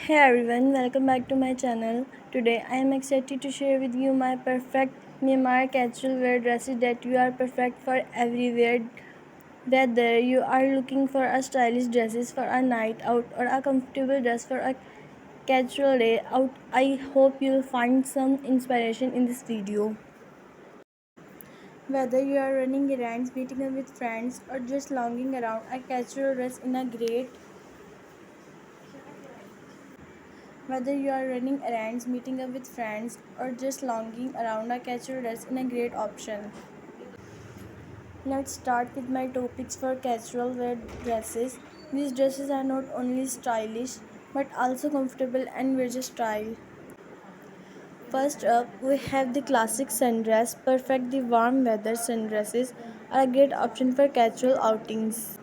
Hey everyone, welcome back to my channel. Today I am excited to share with you my perfect Myanmar casual wear dresses that you are perfect for everywhere. Whether you are looking for a stylish dresses for a night out or a comfortable dress for a casual day out, I hope you'll find some inspiration in this video. Whether you are running errands, meeting up with friends, or just lounging around, a casual dress in a great Whether you are running errands, meeting up with friends, or just lounging around, a casual dress is a great option. Let's start with my topics for casual wear dresses. These dresses are not only stylish but also comfortable and versatile. First up, we have the classic sundress. Perfect the warm weather sundresses are a great option for casual outings.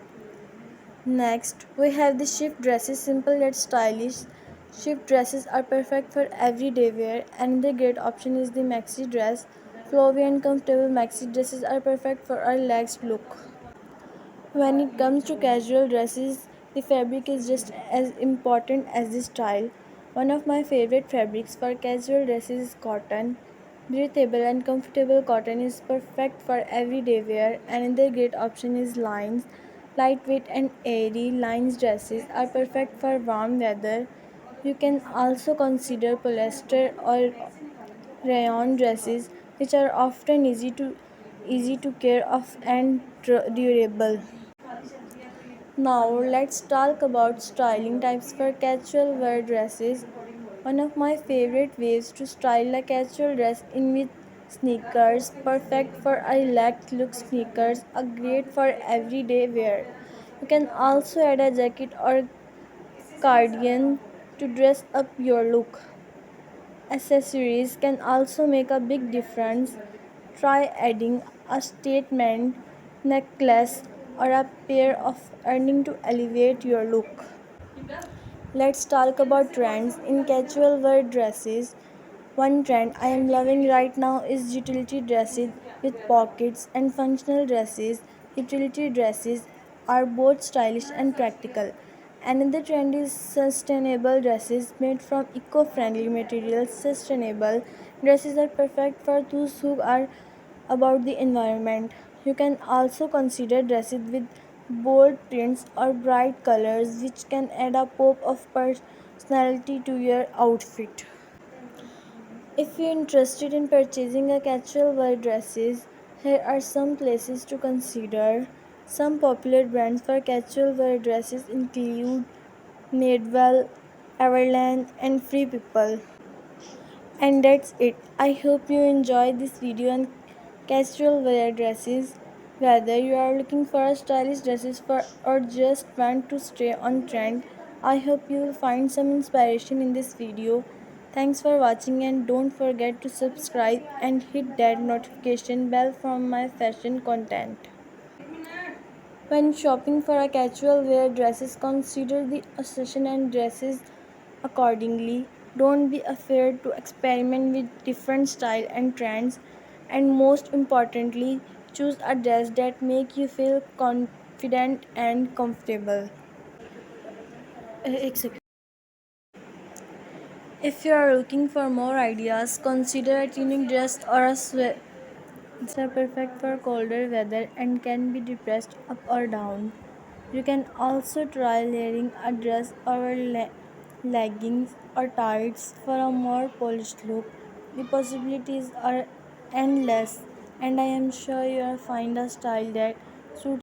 Next, we have the shift dresses, simple yet stylish. Shift dresses are perfect for everyday wear. Another great option is the maxi dress. Flowy and comfortable maxi dresses are perfect for a relaxed look. When it comes to casual dresses, the fabric is just as important as the style. One of my favorite fabrics for casual dresses is cotton. Breathable and comfortable cotton is perfect for everyday wear. Another great option is lines. Lightweight and airy lines dresses are perfect for warm weather. You can also consider polyester or rayon dresses, which are often easy to care of and durable. Now let's talk about styling types for casual wear dresses. One of my favorite ways to style a casual dress in with sneakers, perfect for a relaxed look. Sneakers are great for everyday wear. You can also add a jacket or cardigan to dress up your look. Accessories can also make a big difference. Try adding a statement necklace or a pair of earrings to elevate your look. Let's talk about trends in casual wear dresses. One trend I am loving right now is utility dresses with pockets and functional dresses. Utility dresses are both stylish and practical. Another trend is sustainable dresses made from eco friendly materials. Sustainable dresses are perfect for those who are about the environment. You can also consider dresses with bold prints or bright colors, which can add a pop of personality to your outfit. If you're interested in purchasing a casual wear dresses, here are some places to consider. Some popular brands for casual wear dresses include Madewell, Everland, and Free People. And that's it. I hope you enjoyed this video on casual wear dresses. Whether you are looking for a stylish dresses for or just want to stay on trend, I hope you will find some inspiration in this video. Thanks for watching and don't forget to subscribe and hit that notification bell for my fashion content. When shopping for a casual wear dresses, consider the occasion and dresses accordingly. Don't be afraid to experiment with different style and trends, and most importantly, choose a dress that make you feel confident and comfortable. एक second. If you are looking for more ideas, consider a tunic dress or a sweater. These are perfect for colder weather and can be dressed up or down. You can also try layering a dress over leggings or tights for a more polished look. The possibilities are endless, and I am sure you'll find a style that suits